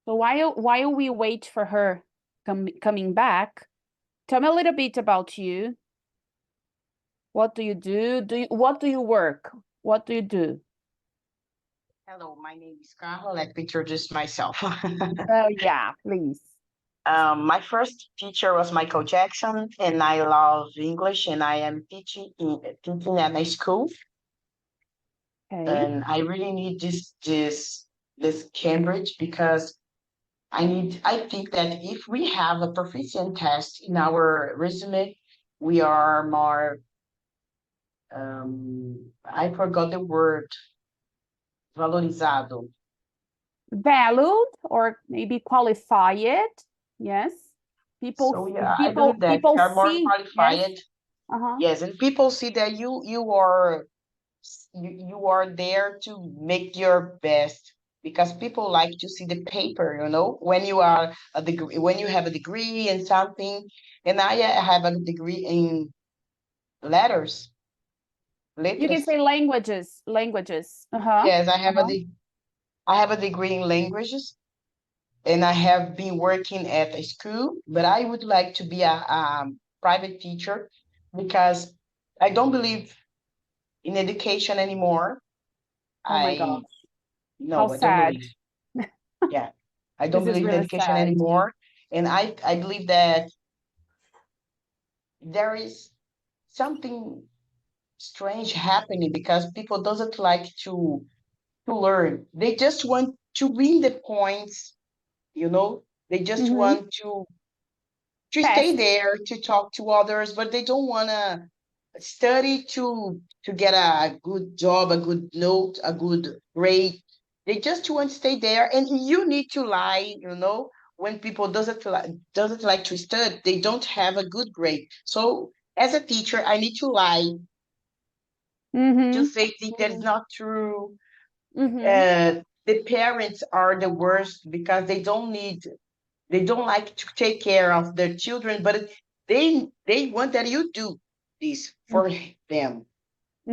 So while we wait for her coming back, tell me a little bit about you. What do you do? What do you work? What do you do? Hello, my name is Carla. Let me introduce myself. Oh yeah, please. My first teacher was Michael Jackson, and I love English, and I am teaching at a school, Okay. and I really need this Cambridge because I think that if we have a proficient test in our resume, we are more I forgot the word, valorizado. Valued or maybe qualified. Yes. People So yeah, I people believe that people you are more see. Yes. qualified. Uh-huh. Yes, and people see that you are there to make your best because people like to see the paper, when you are a degree, when you have a degree in something, and I have a degree in letters, You can letras. say languages. Languages. Uh-huh. Yes, Uh-huh. I have a degree in languages, and I have been working at a school, but I would like to be a private teacher because I don't believe in education anymore. Oh my I gosh. How No, I don't sad. believe. Yeah, I don't This is believe in really education sad. anymore, and I believe that there is something strange happening because people doesn't like to learn. They just want to win the points, They just Mm-hmm. want to stay Fast. there to talk to others, but they don't want to study to get a good job, a good note, a good grade. They just want to stay there, and you need to lie, when people doesn't like to study, they don't have a good grade. So as a teacher, I need to lie to Mm-hmm. say things that is Mm-hmm. not true. Mm-hmm. The parents are the worst because they don't like to take care of their children, but they want that you do this for them.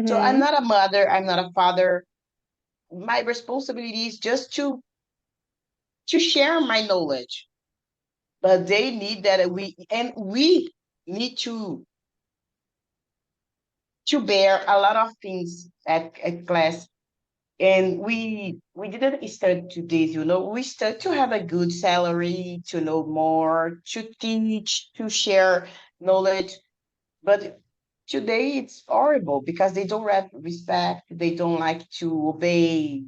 So I'm Mm-hmm. not a mother, I'm not a father. My responsibility is just to share my knowledge. But they need that we need to bear a lot of things at class. And we didn't study to this, we studied to have a good salary, to know more, to teach, to share knowledge. But today it's horrible because they don't have respect, they don't like to obey.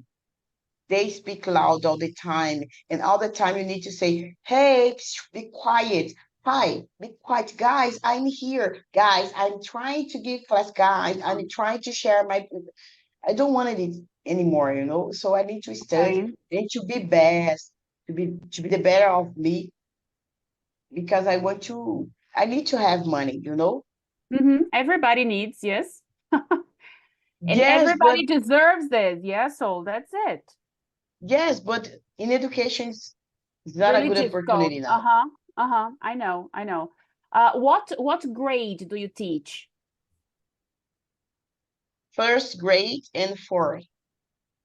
They speak loud all the time, and all the time you need to say, "Hey, be quiet. Hi, be quiet, guys. I'm here, guys. I'm trying to give class, guys. I'm trying to share my. I don't want it anymore, So I need to study, Okay. need to be best, to be the better of me because I want to. I need to have money. Mm-hmm. Everybody needs, yes. And Yes, but everybody deserves this. Yeah, so that's it. yes, but in education, it's not a Really good difficult. opportunity now. Uh-huh. Uh-huh. I know. I know. What grade do you teach? First grade and fourth.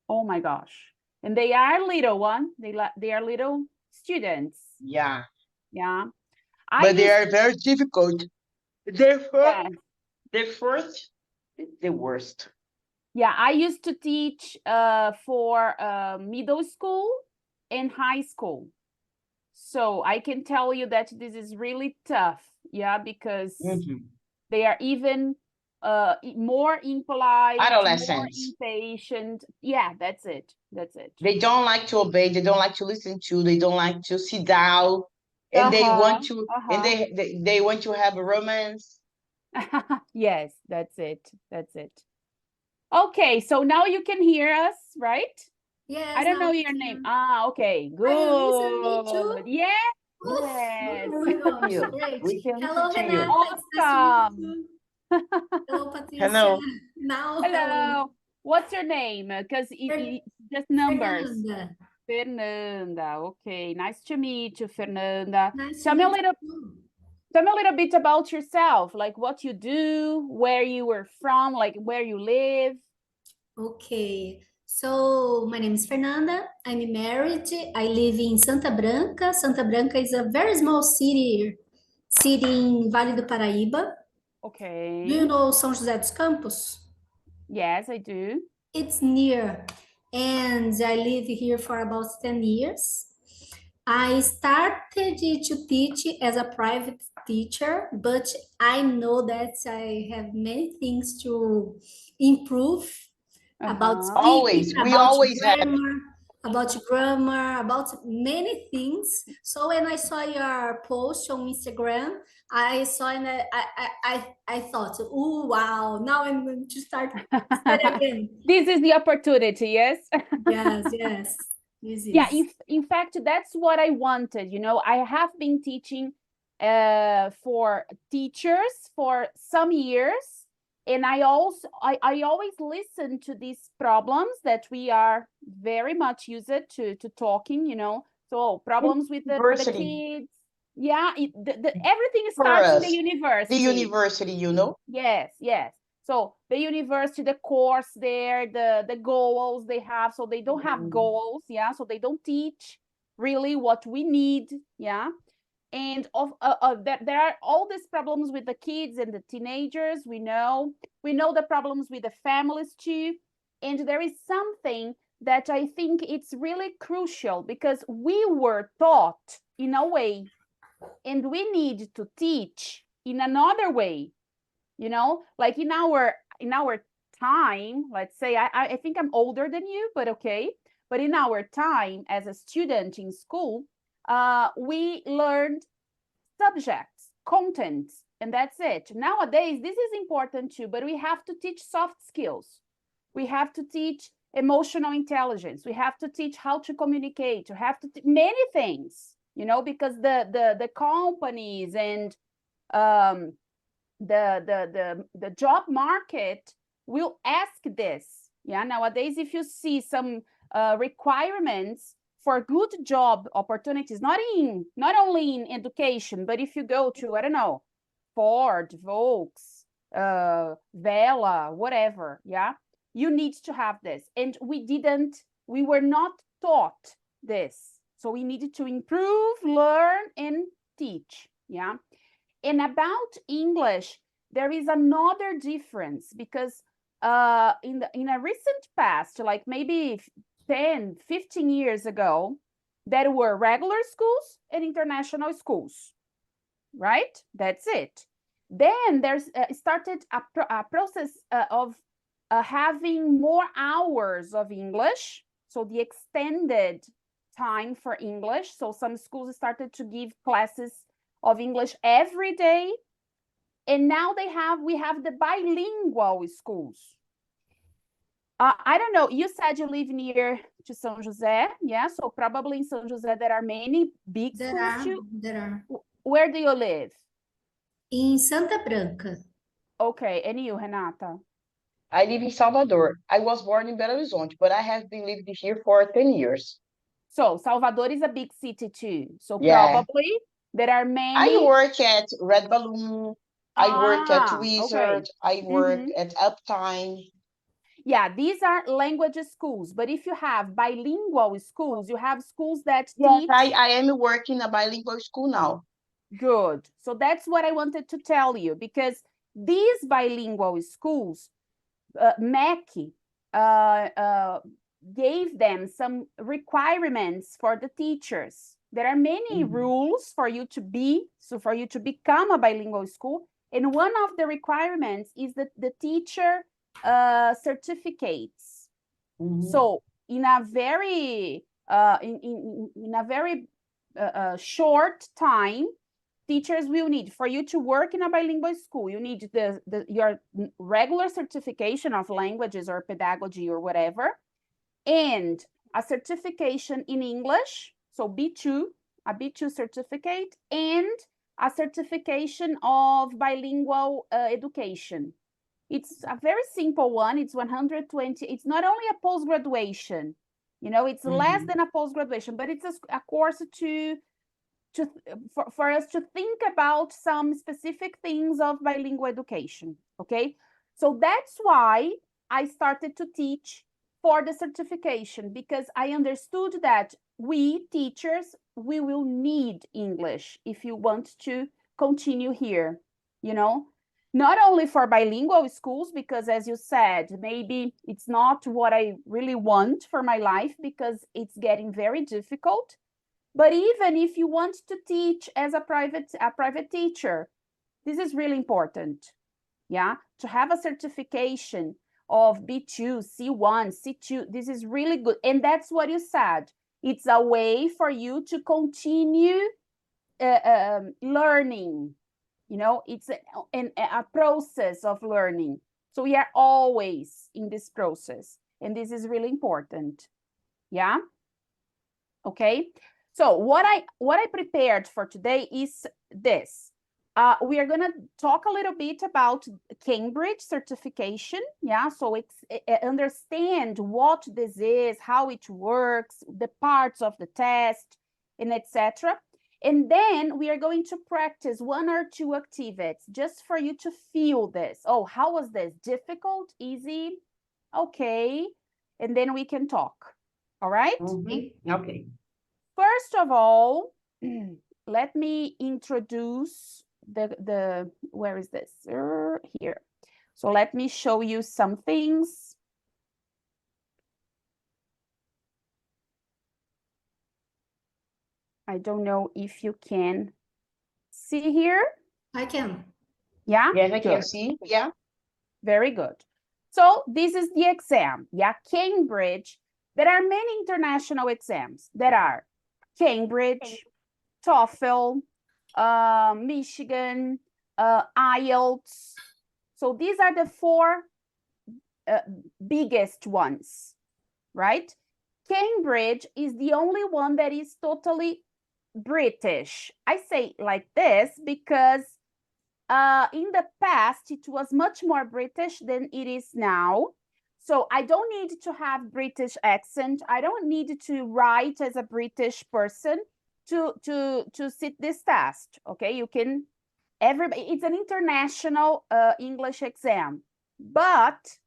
Oh my gosh. And they are little one. They are little students. Yeah, Yeah. I but they used are to, very difficult. Therefore, yeah. the first is the worst. Yeah, I used to teach for middle school and high school. So I can tell you that this is really tough. Yeah, because Mhm. they are even more impolite, more Adolescents. impatient. Yeah, that's it. That's it. They don't like to obey. They don't like to listen to. They don't like to sit down, and Uh-huh. and Uh-huh. they want to have a romance. Yes, that's it. That's it. Okay, so now you can hear us, right? I Yes, don't now know I your name. can. Ah, okay. Are you listening me too? Good. Yes. Oof. Yes. Oh To my gosh, you. great. We can listen Hello, to you. Renata. It's nice to meet you Awesome. too. Hello, Patricia. Hello. Now, hello. Hello. What's your name? Because Fer- just numbers. Fernanda. Fernanda. Okay. Nice to meet you, Fernanda. Nice to Tell me a meet little you too. tell me a little bit about yourself, like what you do, where you were from, like where you live. Okay. So, my name is Fernanda. I'm married. I live in Santa Branca. Santa Branca is a very small city in Vale do Paraíba. Okay. Do you know São José dos Campos? Yes, I do. It's near, and I live here for about 10 years. I started to teach as a private teacher, but I know that I have many things to improve about Uh-huh. speaking, Always, we always have. about grammar, about many things. So when I saw your post on Instagram, I saw and I thought, oh wow, now I'm going to start again. This is the opportunity, yes? Yes, yes, this Yeah, is. in fact, that's what I wanted. You know, I have been teaching for teachers for some years, and I always listen to these problems that we are very much used to talking, you know. So problems with the University kids. Yeah, everything for starts in the us, the university. university, you know. Yes, yes. So the university, the course there, the goals they have, so they don't have goals, yeah. So they don't teach really what we need, yeah. And there are all these problems with the kids and the teenagers. We know the problems with the families too. And there is something that I think it's really crucial because we were taught in a way, and we need to teach in another way, you know, like in our time. Let's say I think I'm older than you, but okay. But in our time as a student in school, we learned subjects, contents, and that's it. Nowadays this is important too, but we have to teach soft skills. We have to teach emotional intelligence. We have to teach how to communicate. We have to many things, you know, because the companies and um the job market will ask this. Yeah, nowadays if you see some requirements for good job opportunities, not only in education, but if you go to, I don't know, Ford, Volks, Vela, whatever, yeah, you need to have this. And we were not taught this, so we needed to improve, learn, and teach. Yeah. And about English, there is another difference because in a recent past, like maybe 10, 15 years ago, there were regular schools and international schools, right? That's it. Then there's started a process of having more hours of English, so the extended time for English. So some schools started to give classes of English every day. And now we have the bilingual schools. I don't know, you said you live near to São José, yeah? So probably in São José there are many big schools too. There are. Where do you live? In Santa Branca. Okay, and you, Renata? I live in Salvador. I was born in Belo Horizonte, but I have been living here for 10 years. So Salvador is a big city too. So Yeah. probably there are many. I work at Red Balloon. I work at Wizard. Okay. I work at Uptime. Yeah, these are language schools. But if you have bilingual schools, you have schools that Yes, teach. I am working a bilingual school now. Good. So that's what I wanted to tell you, because these bilingual schools, MEC gave them some requirements for the teachers. There are many rules for you to become a bilingual school. And one of the requirements is that the teacher certificates. So in a very short time, teachers will need, for you to work in a bilingual school, you need your regular certification of languages or pedagogy or whatever, and a certification in English, so B2, a B2 certificate, and a certification of bilingual education. It's a very simple one. It's 120. It's not only a post-graduation, you know, it's less than a post-graduation, but it's a course for us to think about some specific things of bilingual education, okay? So that's why I started to teach for the certification because I understood that we teachers, we will need English if you want to continue here, you know, not only for bilingual schools, because as you said, maybe it's not what I really want for my life because it's getting very difficult. But even if you want to teach as a private teacher, this is really important, yeah, to have a certification of B2, C1, C2. This is really good. And that's what you said. It's a way for you to continue learning. You know, it's a process of learning. So we are always in this process. And this is really important. Yeah. Okay. So what I prepared for today is this. We are going to talk a little bit about Cambridge certification. Yeah, so understand what this is, how it works, the parts of the test, and etc. And then we are going to practice 1 or 2 activities just for you to feel this. Oh, how was this? Difficult? Easy? Okay. And then we can talk. All right? Mm-hmm. Okay. First of all, let me introduce the where is this? Here. So let me show you some things. I don't know if you can see here. I can. Yeah? Yes, I can Good. see. Yeah. Very good. So this is the exam. Yeah, Cambridge. There are many international exams. There are Cambridge, TOEFL, Michigan, IELTS. So these are the 4 biggest ones, right? Cambridge is the only one that is totally British. I say like this because in the past, it was much more British than it is now. So I don't need to have British accent. I don't need to write as a British person to sit this test. Okay, you can, it's an international English exam, but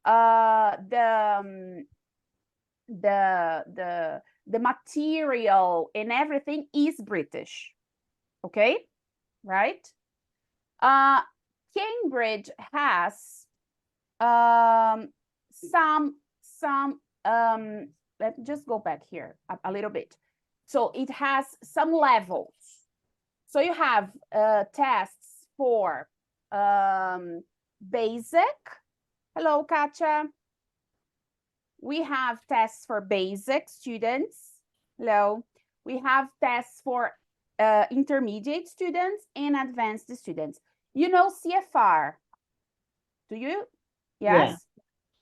the material and everything is British. Okay, right? Cambridge has some let me just go back here a little bit. So it has some levels. So you have tests for basic. Hello, Katja. We have tests for basic students. Hello. We have tests for intermediate students and advanced students. You know CFR, do you? Yes? Yeah.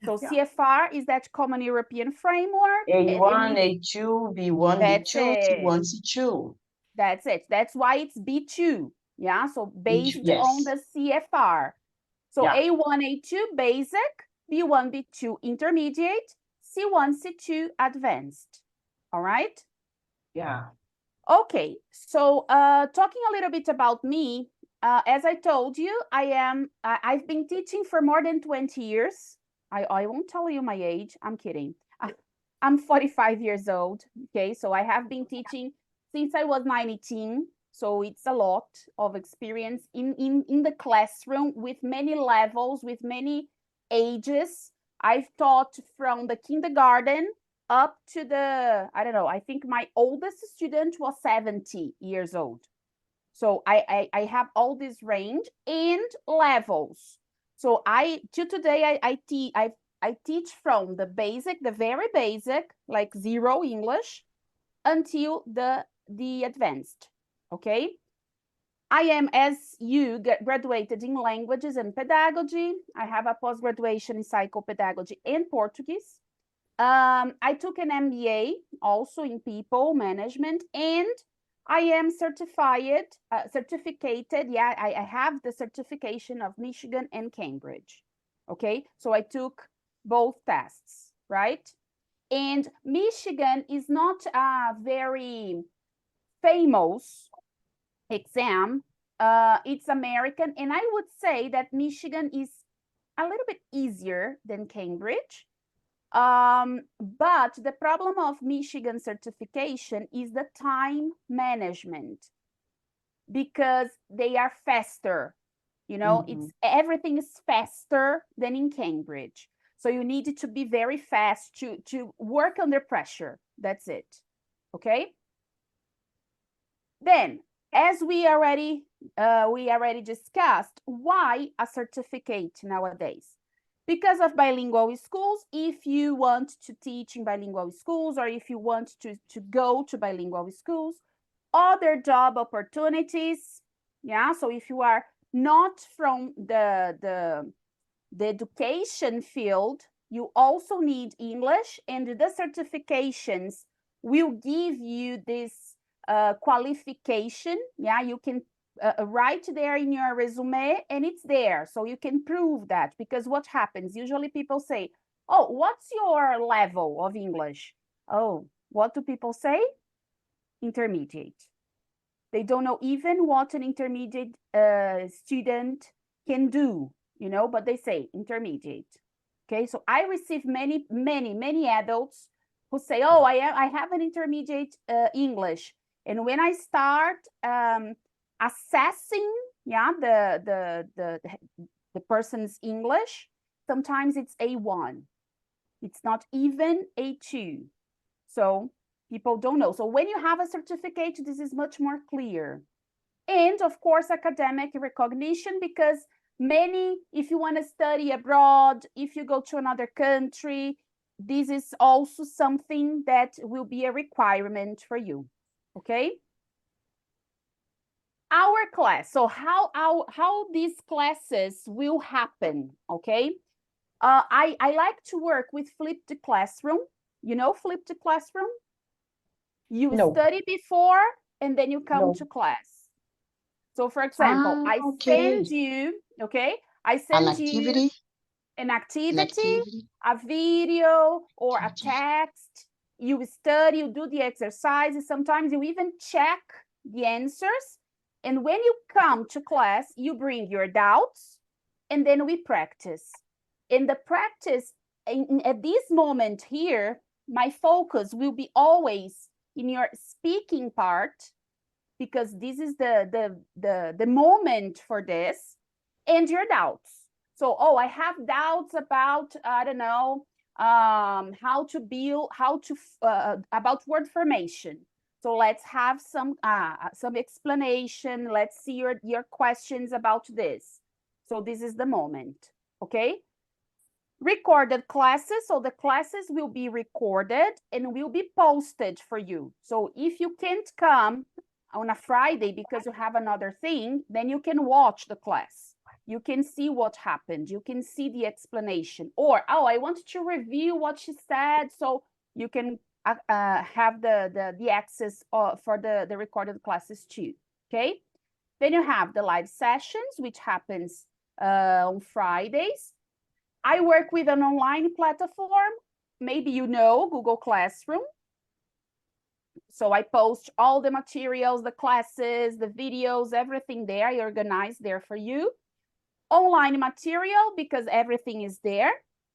So Yeah. CFR is that Common European Framework. A1, A2, B1, That's B2, it. C1, C2. That's it. That's why it's B2. Yeah, so based B2, yes. on the CFR. So Yeah. A1, A2 basic, B1, B2 intermediate, C1, C2 advanced. All right? Yeah. Okay, so talking a little bit about me, as I told you, I've been teaching for more than 20 years. I won't tell you my age, I'm kidding. I'm 45 years old, okay? So I have been teaching since I was 19, so it's a lot of experience in the classroom with many levels, with many ages. I've taught from the kindergarten up to I don't know, I think my oldest student was 70 years old. So I have all this range and levels. So till today, I teach from the basic, the very basic, like 0 English, until the advanced, okay? I am, as you, graduated in languages and pedagogy. I have a post-graduation in psychopedagogy and Portuguese. I took an MBA also in people management, and I am certificated. Yeah, I have the certification of Michigan and Cambridge. Okay, so I took both tests, right? And Michigan is not a very famous exam. It's American, and I would say that Michigan is a little bit easier than Cambridge. But the problem of Michigan certification is the time management, because they are faster. You know, everything is faster than in Cambridge. So you need to be very fast to work under pressure. That's it. Okay. Then, as we already discussed, why a certificate nowadays? Because of bilingual schools. If you want to teach in bilingual schools, or if you want to go to bilingual schools, other job opportunities. Yeah, so if you are not from the education field, you also need English, and the certifications will give you this qualification. Yeah, you can write there in your resume, and it's there, so you can prove that. Because what happens? Usually people say, oh, what's your level of English? Oh, what do people say? Intermediate. They don't know even what an intermediate student can do, you know, but they say intermediate. Okay, so I receive many adults who say, oh, I have an intermediate English. And when I start assessing, yeah, the person's English, sometimes it's A1. It's not even A2. So people don't know. So when you have a certificate, this is much more clear. And of course, academic recognition, because many, if you want to study abroad, if you go to another country, this is also something that will be a requirement for you. Okay. Our class. So how these classes will happen. Okay. I like to work with flipped classroom. You know, flipped classroom? You study before, and then you come to class. So for example, I send you, okay? I send you an activity, a video, or a text. You study, you do the exercises. Sometimes you even check the answers. And when you come to class, you bring your doubts, and then we practice. In the practice, at this moment here, my focus will be always in your speaking part, because this is the moment for this, and your doubts. So, oh, I have doubts about, I don't know, how to build, about word formation. So let's have some explanation. Let's see your questions about this. So this is the moment, okay? Recorded classes. So the classes will be recorded and will be posted for you. So if you can't come on a Friday because you have another thing, then you can watch the class. You can see what happened. You can see the explanation. Or, oh, I want to review what she said. So you can have the access for the recorded classes too, okay? Then you have the live sessions, which happens on Fridays. I work with an online platform. Maybe you know Google Classroom. So I post all the materials, the classes, the videos, everything there. I organize there for you. Online material, because everything is there.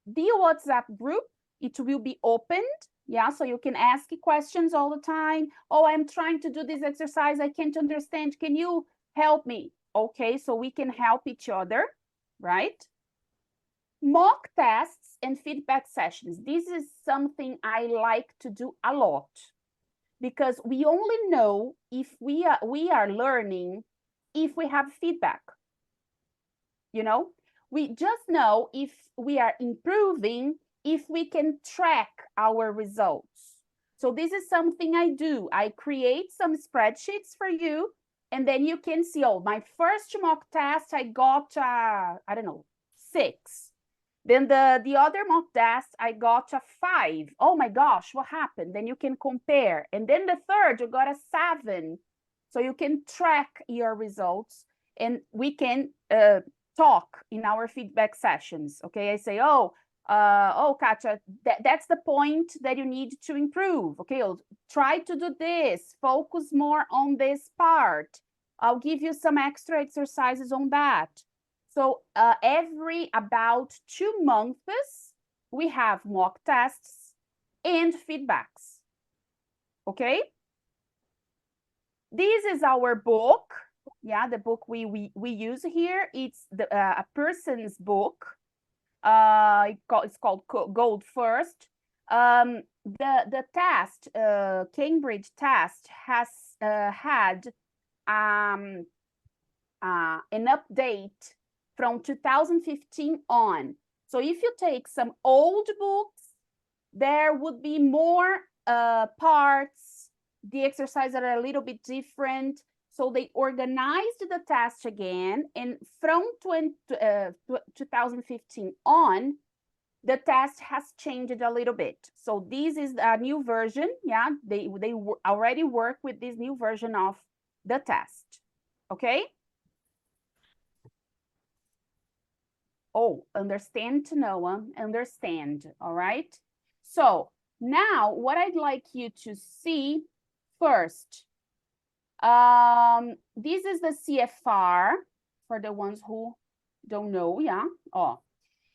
The WhatsApp group, it will be opened. Yeah, so you can ask questions all the time. Oh, I'm trying to do this exercise. I can't understand. Can you help me? Okay, so we can help each other, right? Mock tests and feedback sessions. This is something I like to do a lot, because we only know if we are learning if we have feedback. You know, we just know if we are improving if we can track our results. So this is something I do. I create some spreadsheets for you, and then you can see, oh, my first mock test, I got, I don't know, 6. Then the other mock test, I got a 5. Oh my gosh, what happened? Then you can compare. And then the third, you got a 7. So you can track your results, and we can talk in our feedback sessions. Okay, I say, oh, Katja, that's the point that you need to improve. Okay, I'll try to do this. Focus more on this part. I'll give you some extra exercises on that. So every about 2 months, we have mock tests and feedbacks. Okay? This is our book. Yeah, the book we use here. It's a person's book. It's called Gold First. The test, Cambridge test, has had an update from 2015 on. So if you take some old books, there would be more parts. The exercises are a little bit different. So they organized the test again. And from 2015 on, the test has changed a little bit. So this is a new version. Yeah, they already work with this new version of the test. Okay? Oh, understand, Noah, understand, all right? So now what I'd like you to see first, this is the CFR for the ones who don't know, yeah? Oh,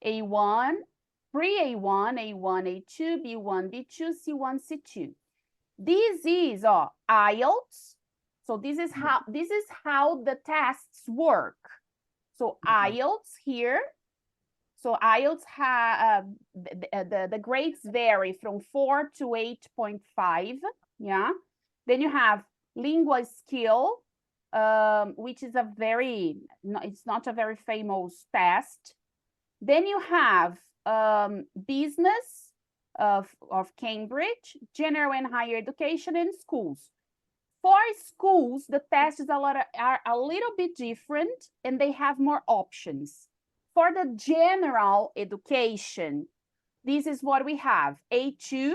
A1, pre-A1, A1, A2, B1, B2, C1, C2. This is IELTS. So this is how the tests work. So IELTS here. So IELTS have the grades vary from 4 to 8.5. Yeah. Then you have lingual skill, which is it's not a very famous test. Then you have business of Cambridge, general and higher education, and schools. For schools, the tests are a little bit different, and they have more options. For the general education, this is what we have: A2,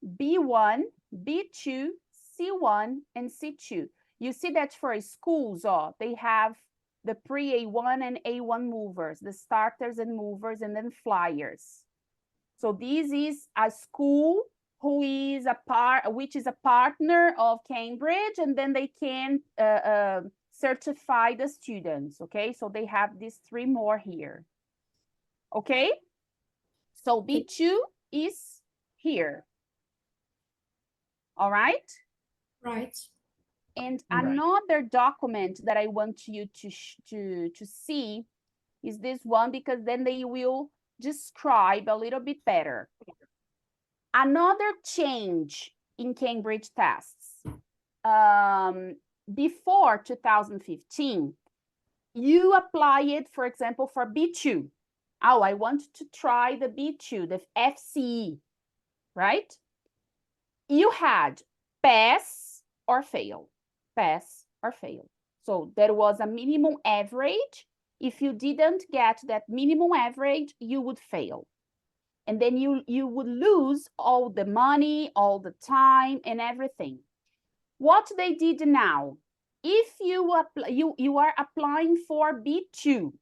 B1, B2, C1, and C2. You see that for schools, they have the pre-A1 and A1 movers, the starters and movers, and then flyers. So this is a school which is a partner of Cambridge, and then they can certify the students, okay? So they have these 3 more here, okay? So B2 is here, all right? Right. And another document that I want you to see is this one, because then they will describe a little bit better. Another change in Cambridge tests. Before 2015, you apply it, for example, for B2. Oh, I want to try the B2, the FCE, right? You had pass or fail, pass or fail. So there was a minimum average. If you didn't get that minimum average, you would fail. And then you would lose all the money, all the time, and everything. What they did now, if you are applying for B2,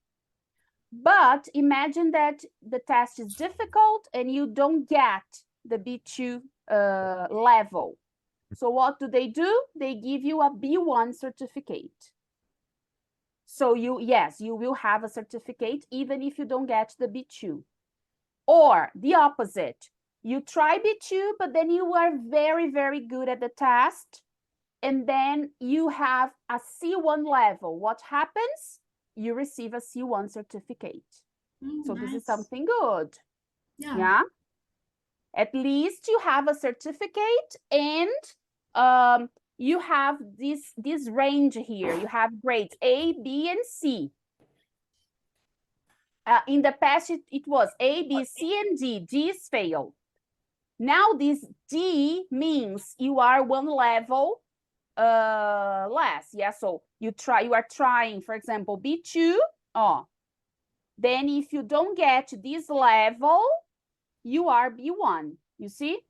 but imagine that the test is difficult and you don't get the B2 level. So what do? They give you a B1 certificate. So you will have a certificate even if you don't get the B2. Or the opposite, you try B2, but then you are very, very good at the test, and then you have a C1 level. What happens? You receive a C1 certificate. So nice. This is something good. Yeah. At least you have a certificate, and you have this range here. You have grades A, B, and C. In the past, it was A, B, C, and D. D is failed. Now this D means you are one level less. Yeah, so you are trying, for example, B2. Then if you don't get this level, you are B1. You see?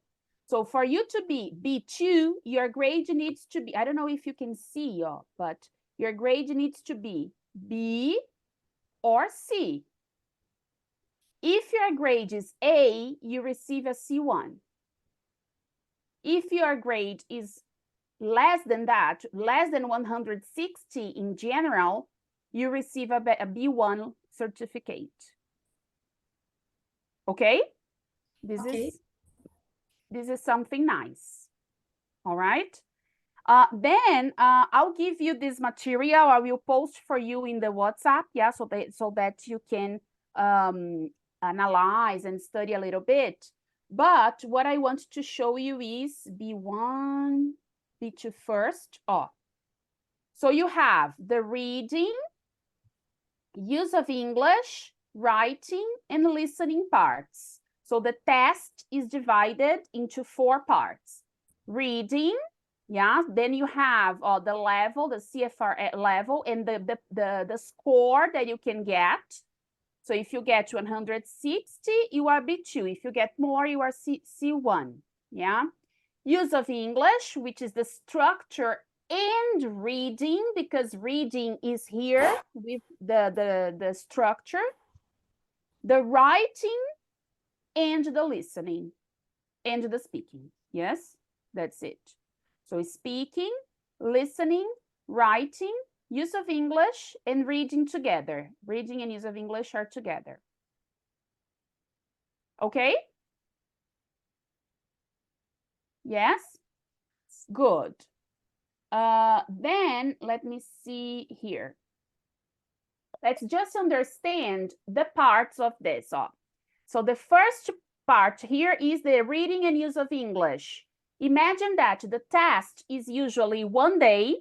So for you to be B2, your grade needs to be, I don't know if you can see, but your grade needs to be B or C. If your grade is A, you receive a C1. If your grade is less than that, less than 160 in general, you receive a B1 certificate. Okay? Okay. This is something nice. All right. Then I'll give you this material. I will post for you in the WhatsApp, yeah, so that you can analyze and study a little bit. But what I want to show you is B1, B2 first. Oh, so you have the reading, use of English, writing, and listening parts. So the test is divided into 4 parts. Reading, yeah, then you have the level, the CFR level, and the score that you can get. So if you get 160, you are B2. If you get more, you are C1, yeah. Use of English, which is the structure and reading, because reading is here with the structure, the writing, and the listening, and the speaking. Yes, that's it. So speaking, listening, writing, use of English, and reading together. Reading and use of English are together. Okay? Yes? Good. Then let me see here. Let's just understand the parts of this. So the first part here is the reading and use of English. Imagine that the test is usually 1 day.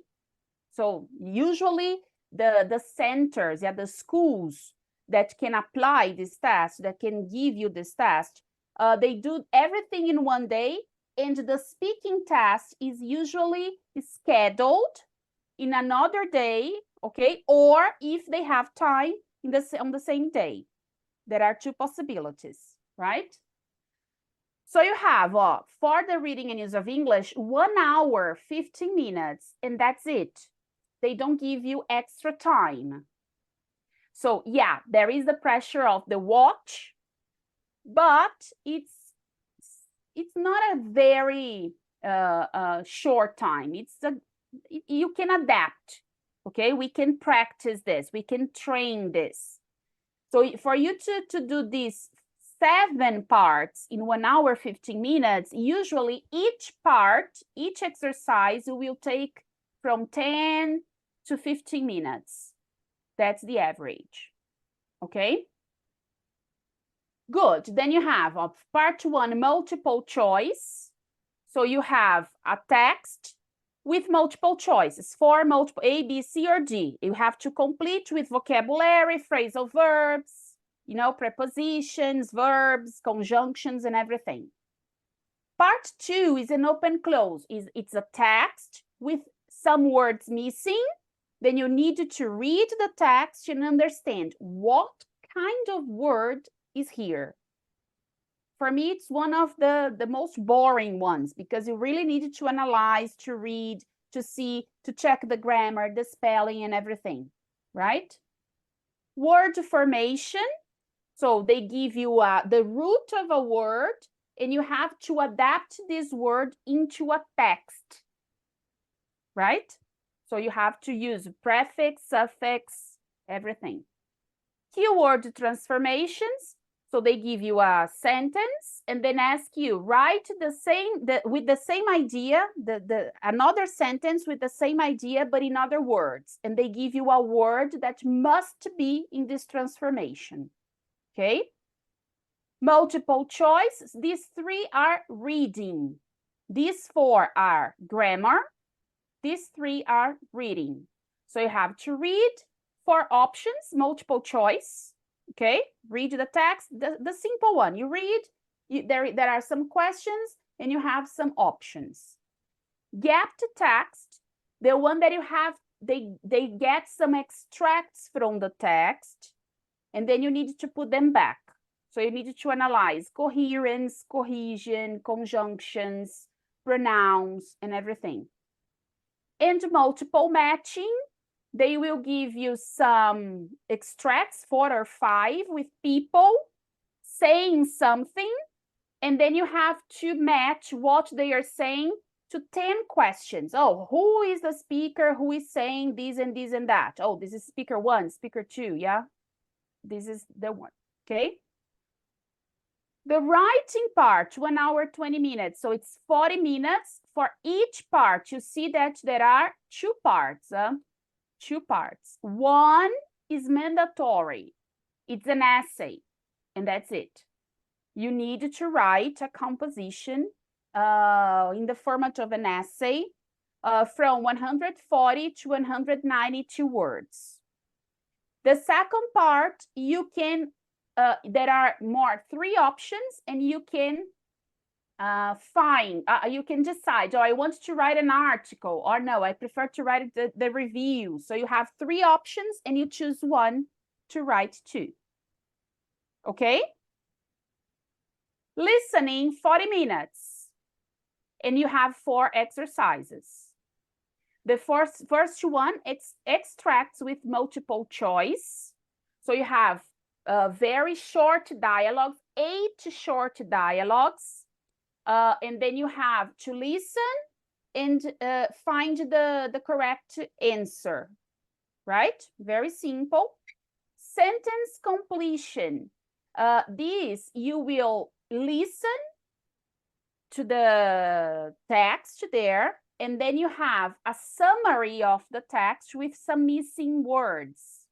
So usually the centers, yeah, the schools that can apply this test, that can give you this test, they do everything in 1 day, and the speaking test is usually scheduled in another day, okay? Or if they have time on the same day. There are 2 possibilities, right? So you have, for the reading and use of English, 1 hour, 15 minutes, and that's it. They don't give you extra time. So yeah, there is the pressure of the watch, but it's not a very short time. You can adapt, okay? We can practice this, we can train this. So for you to do these 7 parts in 1 hour, 15 minutes, usually each part, each exercise will take from 10 to 15 minutes. That's the average, okay? Good, then you have part 1, multiple choice. So you have a text with multiple choices, 4 multiple, A, B, C, or D. You have to complete with vocabulary, phrasal verbs, you know, prepositions, verbs, conjunctions, and everything. Part 2 is an open close. It's a text with some words missing. Then you need to read the text and understand what kind of word is here. For me, it's one of the most boring ones, because you really need to analyze, to read, to see, to check the grammar, the spelling, and everything, right? Word formation. So they give you the root of a word, and you have to adapt this word into a text, right? So you have to use prefix, suffix, everything. Keyword transformations. So they give you a sentence and then ask you, write with the same idea, another sentence with the same idea, but in other words. And they give you a word that must be in this transformation, okay? Multiple choice, these 3 are reading. These 4 are grammar. These 3 are reading. So you have to read 4 options, multiple choice. Okay, read the text, the simple one. You read, there are some questions, and you have some options. Gapped text, the one that you have, they get some extracts from the text, and then you need to put them back. So you need to analyze coherence, cohesion, conjunctions, pronouns, and everything. And multiple matching, they will give you some extracts, 4 or 5, with people saying something, and then you have to match what they are saying to 10 questions. Oh, who is the speaker who is saying this and this and that? Oh, this is speaker 1, speaker 2, yeah? This is the one, okay? The writing part, 1 hour, 20 minutes. So it's 40 minutes for each part. You see that there are two parts. Two parts. One is mandatory. It's an essay, and that's it. You need to write a composition in the format of an essay from 140 to 192 words. The second part, you can, there are three options, and you can you can decide, oh, I want to write an article, or no, I prefer to write the review. So you have three options, and you choose one to write two. Okay? Listening, 40 minutes, and you have 4 exercises. The first one, it's extracts with multiple choice. So you have very short dialogues, 8 short dialogues, and then you have to listen and find the correct answer, right? Very simple. Sentence completion. This, you will listen to the text there, and then you have a summary of the text with some missing words.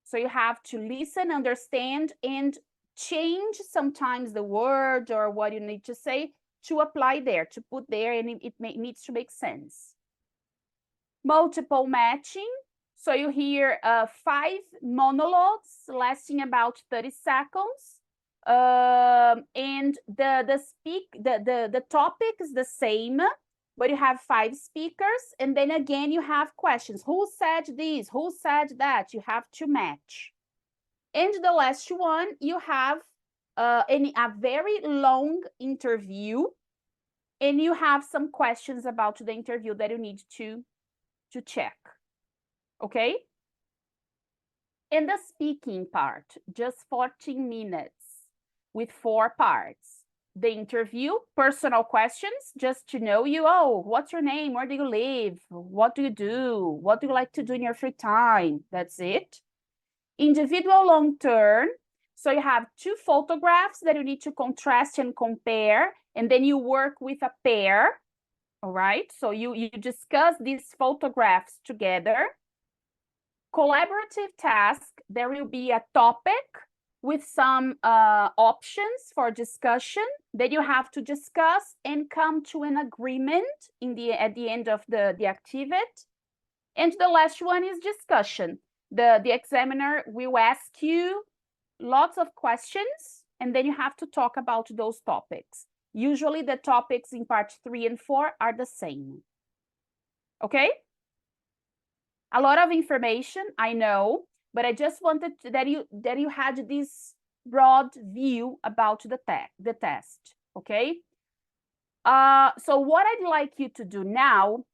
So you have to listen, understand, and change sometimes the word or what you need to say to apply there, to put there, and it needs to make sense. Multiple matching. So you hear 5 monologues lasting about 30 seconds. And the topic is the same, but you have 5 speakers, and then again you have questions. Who said this? Who said that? You have to match. And the last one, you have a very long interview, and you have some questions about the interview that you need to check. Okay? And the speaking part, just 14 minutes with 4 parts. The interview, personal questions, just to know you. Oh, what's your name? Where do you live? What do you do? What do you like to do in your free time? That's it. Individual long term. So you have 2 photographs that you need to contrast and compare, and then you work with a pair. All right. So you discuss these photographs together. Collaborative task, there will be a topic with some options for discussion that you have to discuss and come to an agreement at the end of the activity. And the last one is discussion. The examiner will ask you lots of questions, and then you have to talk about those topics. Usually the topics in part 3 and 4 are the same. Okay? A lot of information, I know, but I just wanted that you had this broad view about the test, okay? So what I'd like you to do now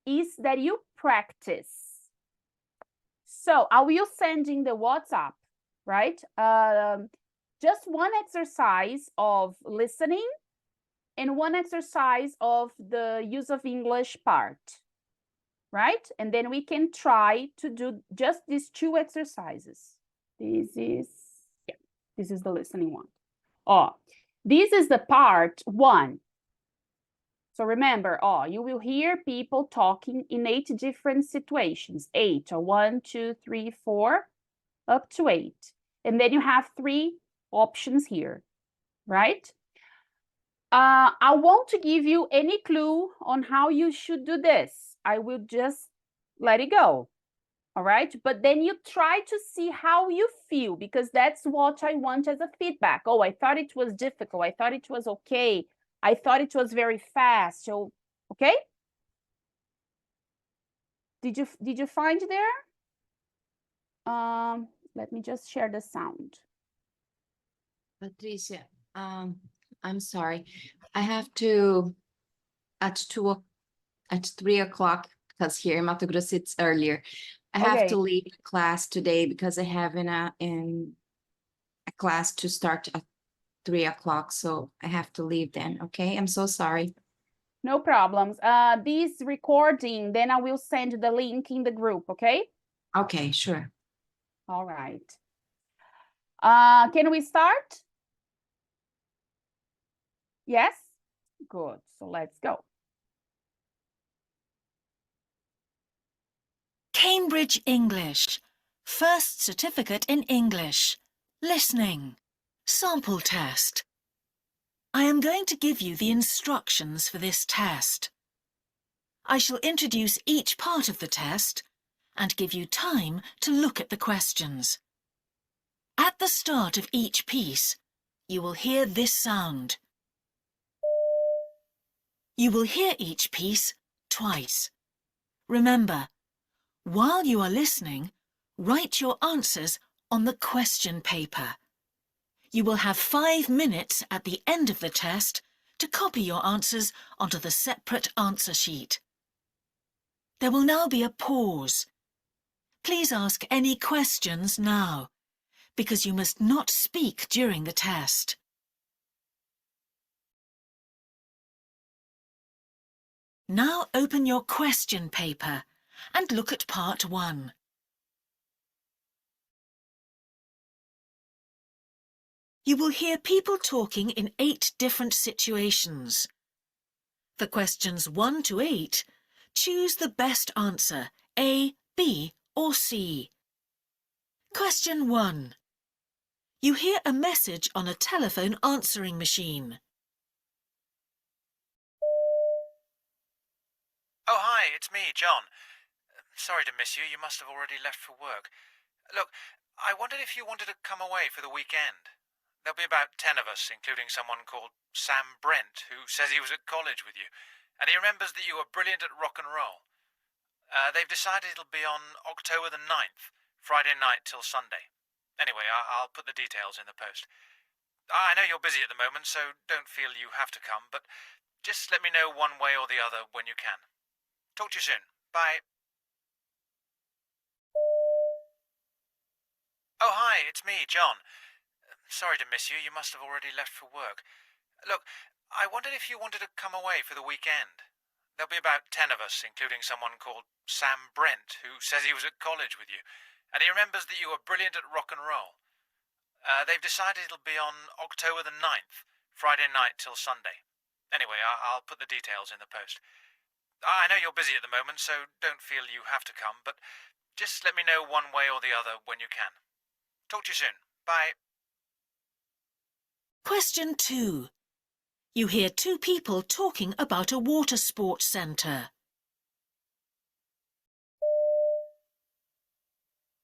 is that you practice. So I will send in the WhatsApp, right? Just one exercise of listening and one exercise of the use of English part. Right? And then we can try to do just these 2 exercises. This is the listening one. Oh, this is the part 1. So remember, you will hear people talking in 8 different situations. 8, or 1, 2, 3, 4, up to 8. And then you have 3 options here, right? I won't give you any clue on how you should do this. I will just let it go, all right? But then you try to see how you feel, because that's what I want as a feedback. Oh, I thought it was difficult. I thought it was okay. I thought it was very fast. So, okay? Did you find there? Let me just share the sound. Patricia, I'm sorry. I have to at 3 o'clock, because here in Mato Grosso it's earlier. I have to leave class today because I have a class to start at 3 o'clock, so I have to leave then. Okay, I'm so sorry. No problems. This recording, then I will send the link in the group. Okay. Okay, sure. All right. Can we start? Yes? Good. So let's go. Cambridge English. First certificate in English. Listening. Sample test. I am going to give you the instructions for this test. I shall introduce each part of the test and give you time to look at the questions. At the start of each piece, you will hear this sound. You will hear each piece twice. Remember, while you are listening, write your answers on the question paper. You will have 5 minutes at the end of the test to copy your answers onto the separate answer sheet. There will now be a pause. Please ask any questions now, because you must not speak during the test. Now open your question paper and look at part 1. You will hear people talking in 8 different situations. For questions 1 to 8, choose the best answer, A, B or C. Question 1. You hear a message on a telephone answering machine. Oh, hi, it's me, John. Sorry to miss you. You must have already left for work. Look, I wondered if you wanted to come away for the weekend. There'll be about 10 of us, including someone called Sam Brent, who says he was at college with you, and he remembers that you were brilliant at rock and roll. They've decided it'll be on October the 9th, Friday night till Sunday. Anyway, I'll put the details in the post. I know you're busy at the moment, so don't feel you have to come, but just let me know one way or the other when you can. Talk to you soon. Bye. Oh, hi, it's me, John. Sorry to miss you. You must have already left for work. Look, I wondered if you wanted to come away for the weekend. There'll be about 10 of us, including someone called Sam Brent, who says he was at college with you, and he remembers that you were brilliant at rock and roll. They've decided it'll be on October the 9th, Friday night till Sunday. Anyway, I'll put the details in the post. I know you're busy at the moment, so don't feel you have to come, but just let me know one way or the other when you can. Talk to you soon. Bye. Question 2. You hear 2 people talking about a water sports centre.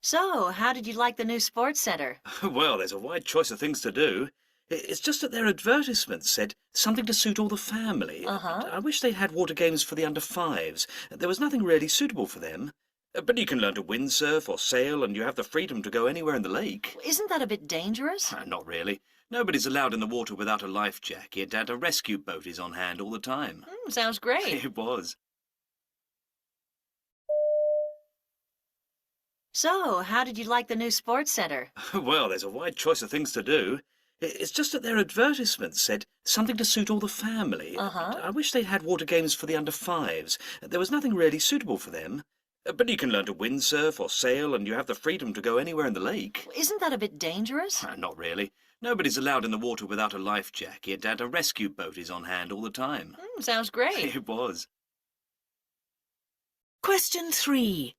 So, how did you like the new sports centre? Well, there's a wide choice of things to do. It's just that their advertisement said something to suit all the family. I wish they'd had water games for the under 5s. There was nothing really suitable for them. But you can learn to windsurf or sail, and you have the freedom to go anywhere in the lake. Isn't that a bit dangerous? Not really. Nobody's allowed in the water without a life jacket, and a rescue boat is on hand all the time. Sounds great. It was. So, how did you like the new sports centre? Well, there's a wide choice of things to do. It's just that their advertisement said something to suit all the family. I wish they'd had water games for the under 5s. There was nothing really suitable for them. But you can learn to windsurf or sail, and you have the freedom to go anywhere in the lake. Isn't that a bit dangerous? Not really. Nobody's allowed in the water without a life jacket, and a rescue boat is on hand all the time. Sounds great. It was. Question 3.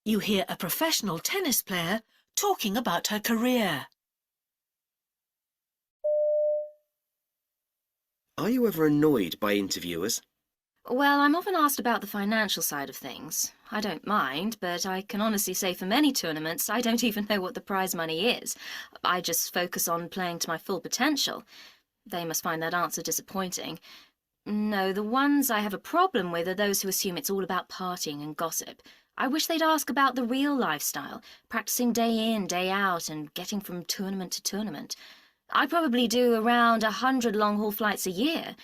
You hear a professional tennis player talking about her career. Are you ever annoyed by interviewers? Well, I'm often asked about the financial side of things. I don't mind, but I can honestly say for many tournaments, I don't even know what the prize money is. I just focus on playing to my full potential. They must find that answer disappointing. No, the ones I have a problem with are those who assume it's all about partying and gossip. I wish they'd ask about the real lifestyle, practicing day in, day out, and getting from tournament to tournament. I probably do around 100 long-haul flights a year.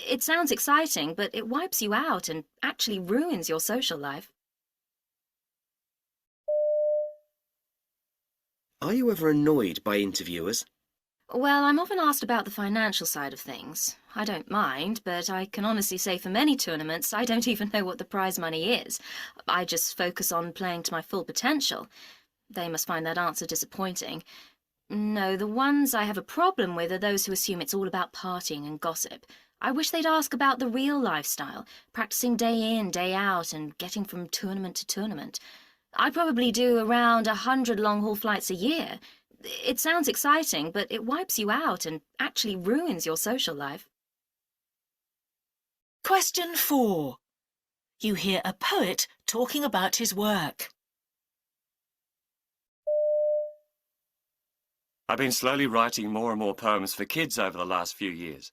It sounds exciting, but it wipes you out and actually ruins your social life. Are you ever annoyed by interviewers? Well, I'm often asked about the financial side of things. I don't mind, but I can honestly say for many tournaments, I don't even know what the prize money is. I just focus on playing to my full potential. They must find that answer disappointing. No, the ones I have a problem with are those who assume it's all about partying and gossip. I wish they'd ask about the real lifestyle, practicing day in, day out, and getting from tournament to tournament. I probably do around 100 long-haul flights a year. It sounds exciting, but it wipes you out and actually ruins your social life. Question 4. You hear a poet talking about his work. I've been slowly writing more and more poems for kids over the last few years.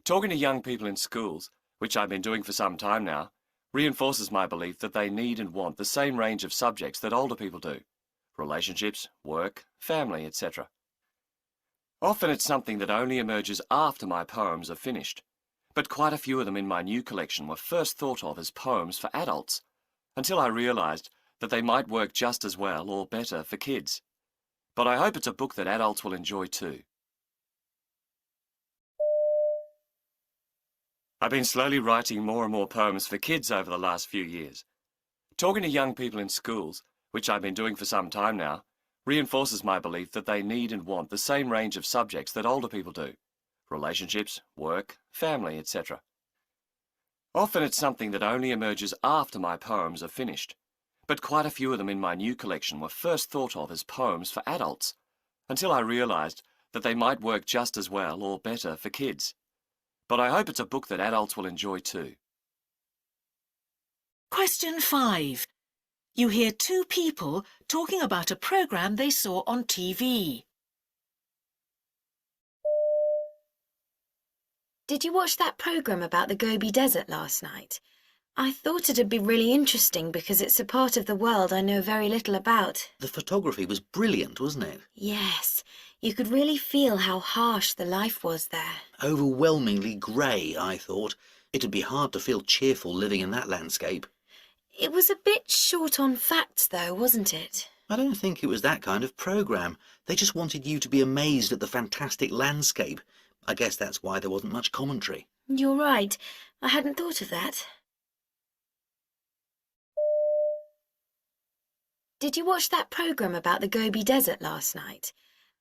Talking to young people in schools, which I've been doing for some time now, reinforces my belief that they need and want the same range of subjects that older people do: relationships, work, family, etc. Often it's something that only emerges after my poems are finished, but quite a few of them in my new collection were first thought of as poems for adults, until I realised that they might work just as well or better for kids. But I hope it's a book that adults will enjoy too. I've been slowly writing more and more poems for kids over the last few years. Talking to young people in schools, which I've been doing for some time now, reinforces my belief that they need and want the same range of subjects that older people do: relationships, work, family, etc. Often it's something that only emerges after my poems are finished, but quite a few of them in my new collection were first thought of as poems for adults, until I realised that they might work just as well or better for kids. But I hope it's a book that adults will enjoy too. Question 5. You hear two people talking about a programme they saw on TV. Did you watch that programme about the Gobi Desert last night? I thought it'd be really interesting because it's a part of the world I know very little about. The photography was brilliant, wasn't it? Yes, you could really feel how harsh the life was there. Overwhelmingly grey, I thought. It'd be hard to feel cheerful living in that landscape. It was a bit short on facts, though, wasn't it? I don't think it was that kind of programme. They just wanted you to be amazed at the fantastic landscape. I guess that's why there wasn't much commentary. You're right. I hadn't thought of that. Did you watch that programme about the Gobi Desert last night?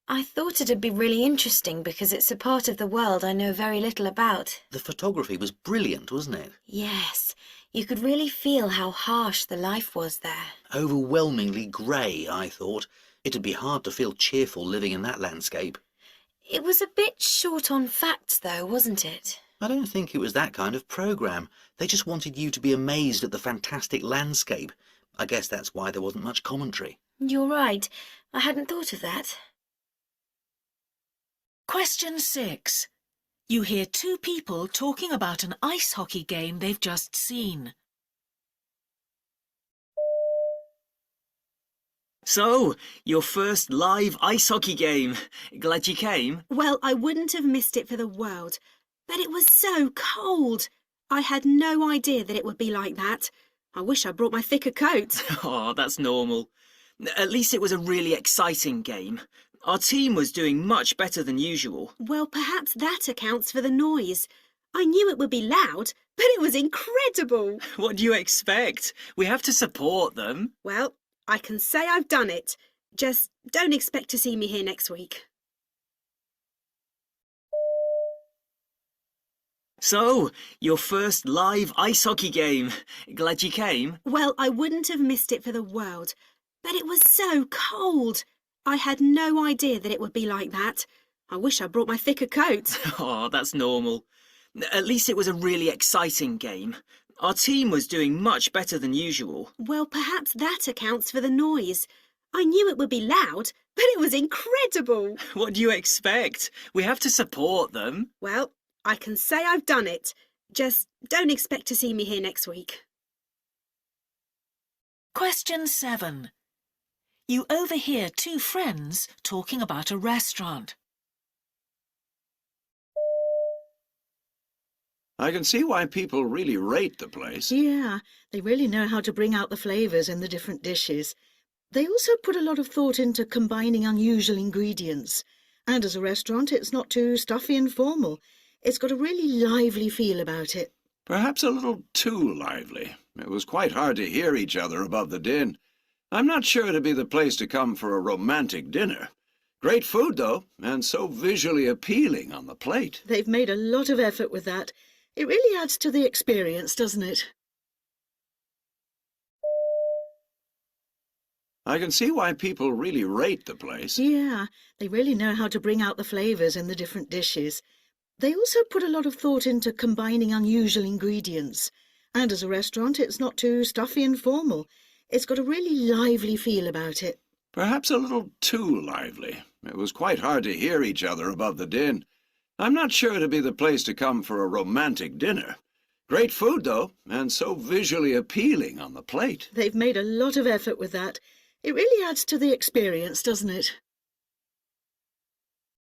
I thought it'd be really interesting because it's a part of the world I know very little about. The photography was brilliant, wasn't it? Yes, you could really feel how harsh the life was there. Overwhelmingly grey, I thought. It'd be hard to feel cheerful living in that landscape. It was a bit short on facts, though, wasn't it? I don't think it was that kind of programme. They just wanted you to be amazed at the fantastic landscape. I guess that's why there wasn't much commentary. You're right. I hadn't thought of that. Question 6. You hear two people talking about an ice hockey game they've just seen. So, your first live ice hockey game. Glad you came. Well, I wouldn't have missed it for the world. But it was so cold. I had no idea that it would be like that. I wish I brought my thicker coat. Oh, that's normal. At least it was a really exciting game. Our team was doing much better than usual. Well, perhaps that accounts for the noise. I knew it would be loud, but it was incredible. What do you expect? We have to support them. Well, I can say I've done it. Just don't expect to see me here next week. So, your first live ice hockey game. Glad you came. Well, I wouldn't have missed it for the world. But it was so cold. I had no idea that it would be like that. I wish I brought my thicker coat. Oh, that's normal. At least it was a really exciting game. Our team was doing much better than usual. Well, perhaps that accounts for the noise. I knew it would be loud, but it was incredible. What do you expect? We have to support them. Well, I can say I've done it. Just don't expect to see me here next week. Question 7. You overhear two friends talking about a restaurant. I can see why people really rate the place. Yeah, they really know how to bring out the flavours in the different dishes. They also put a lot of thought into combining unusual ingredients. And as a restaurant, it's not too stuffy and formal. It's got a really lively feel about it. Perhaps a little too lively. It was quite hard to hear each other above the din. I'm not sure it'd be the place to come for a romantic dinner. Great food, though, and so visually appealing on the plate. They've made a lot of effort with that. It really adds to the experience, doesn't it? I can see why people really rate the place. Yeah, they really know how to bring out the flavours in the different dishes. They also put a lot of thought into combining unusual ingredients. And as a restaurant, it's not too stuffy and formal. It's got a really lively feel about it. Perhaps a little too lively. It was quite hard to hear each other above the din. I'm not sure it'd be the place to come for a romantic dinner. Great food, though, and so visually appealing on the plate. They've made a lot of effort with that. It really adds to the experience, doesn't it?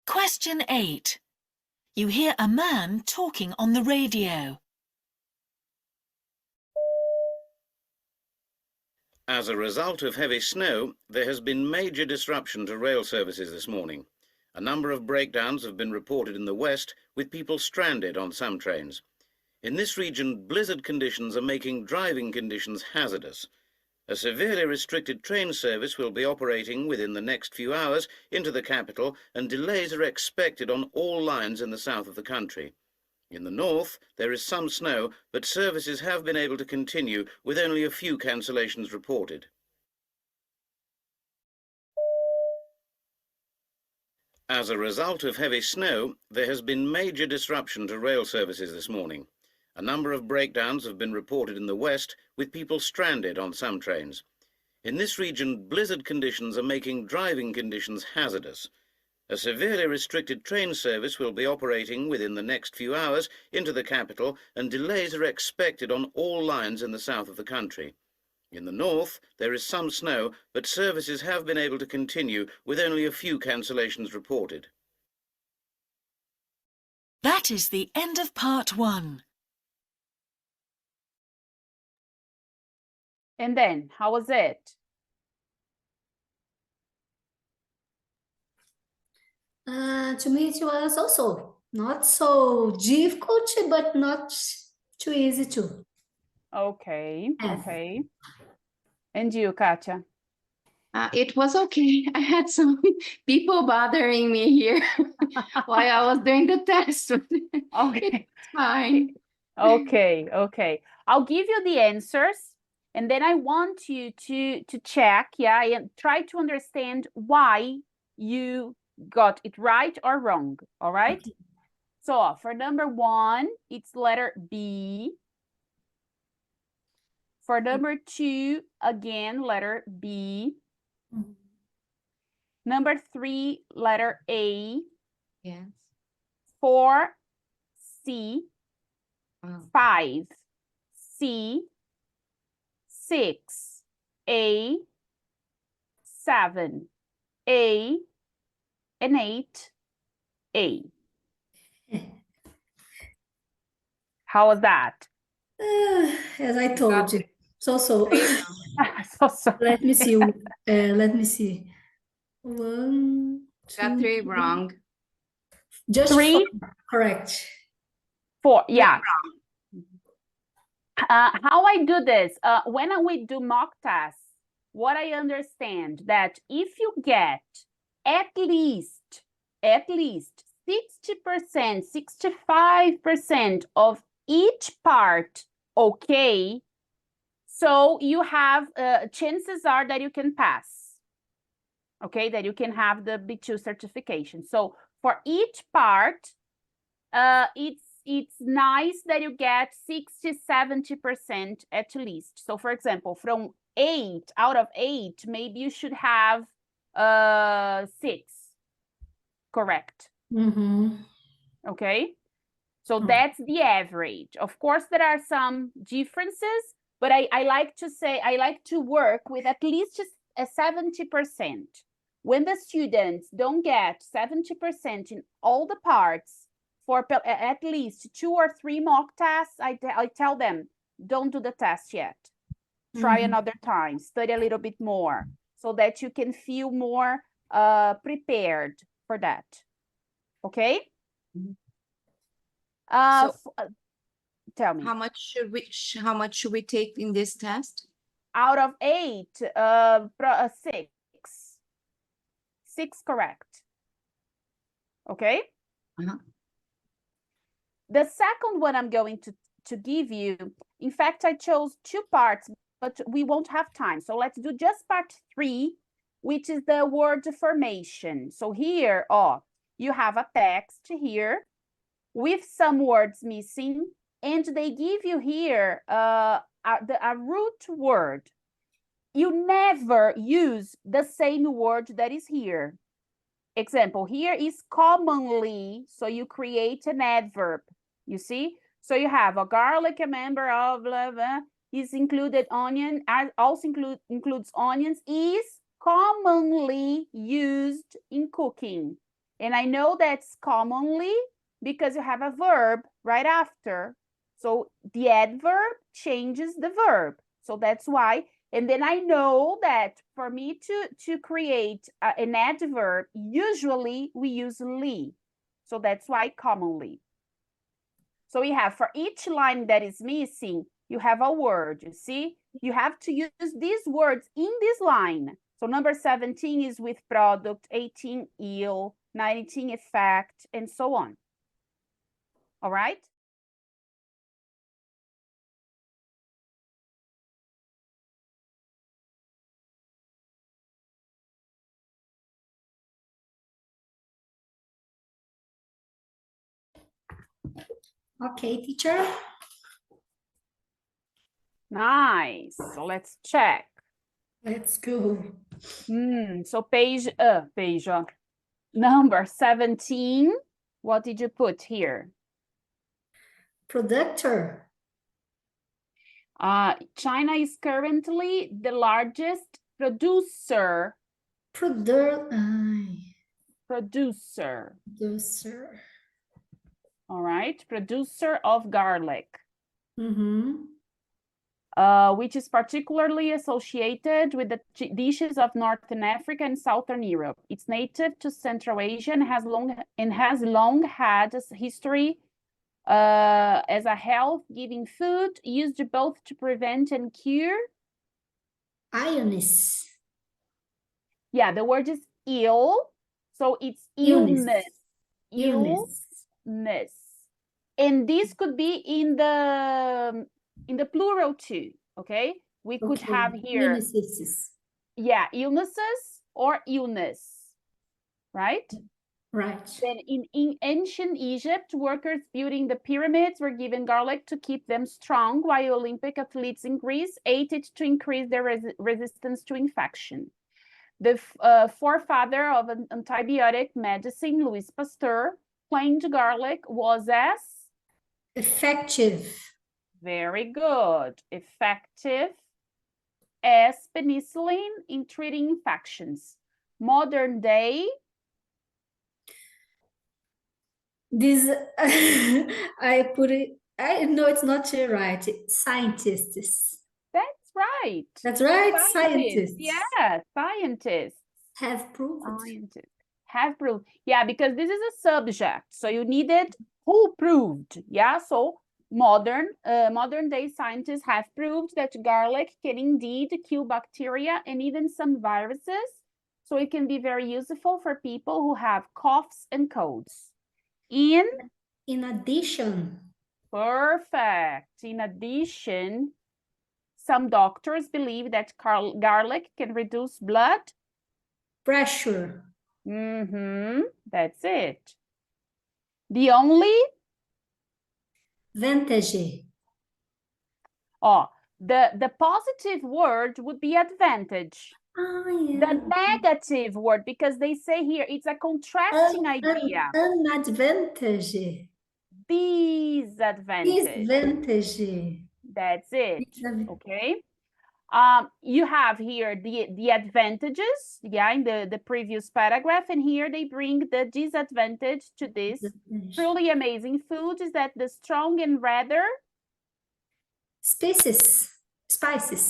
Question 8. You hear a man talking on the radio. As a result of heavy snow, there has been major disruption to rail services this morning. A number of breakdowns have been reported in the west, with people stranded on some trains. In this region, blizzard conditions are making driving conditions hazardous. A severely restricted train service will be operating within the next few hours into the capital, and delays are expected on all lines in the south of the country. In the north, there is some snow, but services have been able to continue with only a few cancellations reported. As a result of heavy snow, there has been major disruption to rail services this morning. A number of breakdowns have been reported in the west, with people stranded on some trains. In this region, blizzard conditions are making driving conditions hazardous. A severely restricted train service will be operating within the next few hours into the capital, and delays are expected on all lines in the south of the country. In the north, there is some snow, but services have been able to continue with only a few cancellations reported. That is the end of part 1. And then, how was it? To me, it was also not so difficult, but not too easy too. Okay, okay. And you, Katia? It was okay. I had some people bothering me here while I was doing the test. Okay. It's fine. Okay, okay. I'll give you the answers, and then I want you to check, yeah, and try to understand why you got it right or wrong, all right? Okay. So for number 1, it's letter B. For number 2, again, letter B. Number 3, letter A. Yes. 4, C. 5, C. 6, A. 7, A. And 8, A. How was that? As I told you. So. So Let me see. Let me see. 1, 2. Got 3 wrong. Just 3. 4, correct. 4, yeah. How I do this? When we do mock tests, what I understand that if you get at least 60%, 65% of each part okay, so you have chances are that you can pass, okay, that you can have the B2 certification. So for each part, it's nice that you get 60-70% at least. So for example, from 8 out of 8, maybe you should have 6 correct. Okay, so that's the average. Of course, there are some differences, but I like to say, I like to work with at least just a 70%. When the students don't get 70% in all the parts for at least 2 or 3 mock tests, I tell them, don't do the test yet. Try another time, study a little bit more, so that you can feel more prepared for that. Okay? Tell me. How much should we take in this test? Out of 8, 6. 6 correct. Okay? The second one I'm going to give you, in fact, I chose 2 parts, but we won't have time. So let's do just part 3, which is the word formation. So here, you have a text here with some words missing, and they give you here a root word. You never use the same word that is here. Example, here is commonly, so you create an adverb, you see? So you have a garlic, a member of blah, blah, is included onion, also includes onions, is commonly used in cooking. And I know that's commonly because you have a verb right after. So the adverb changes the verb. So that's why. And then I know that for me to create an adverb, usually we use ly. So that's why commonly. So we have for each line that is missing, you have a word, you see? You have to use these words in this line. So number 17 is with product, 18 ill, 19 effect, and so on. All right? Okay, teacher. Nice. So let's check. Let's go. So page number 17. What did you put here? Productor. China is currently the largest producer. Producer. All right, producer of garlic. Which is particularly associated with the dishes of Northern Africa and Southern Europe. It's native to Central Asia and has long had a history as a health-giving food used both to prevent and cure illness. Yeah, the word is ill, so it's illness. Illness. And this could be in the plural too, okay? We could have here illnesses. Yeah, illnesses or illness, right? Right. Then in ancient Egypt, workers building the pyramids were given garlic to keep them strong, while Olympic athletes in Greece ate it to increase their resistance to infection. The forefather of an antibiotic medicine, Louis Pasteur, claimed garlic was as effective. Very good. Effective as penicillin in treating infections. Modern day. This I put it. I know it's not right. Scientists. That's right. That's right. Scientists. Yeah, scientists have proved. Have proved. Yeah, because this is a subject, so you needed who proved. Yeah, so modern day scientists have proved that garlic can indeed kill bacteria and even some viruses, so it can be very useful for people who have coughs and colds. In addition. Perfect. In addition, some doctors believe that garlic can reduce blood pressure. That's it. The only advantage. The positive word would be advantage. The negative word, because they say here it's a contrasting idea. An advantage. Disadvantage. That's it. Okay. You have here the advantages, yeah, in the previous paragraph, and here they bring the disadvantage to this truly amazing food is that the strong and rather spicy smell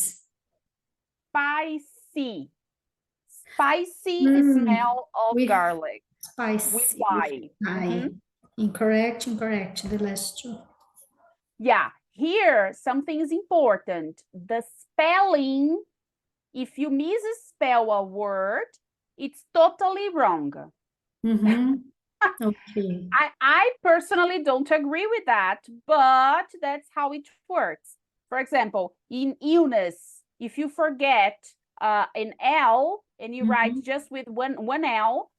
of garlic. Spicy. With Y. Incorrect. The last two. Yeah. Here, something is important. The spelling, if you misspell a word, it's totally wrong. Okay. I personally don't agree with that, but that's how it works. For example, in illness, if you forget an L and you write just with one L,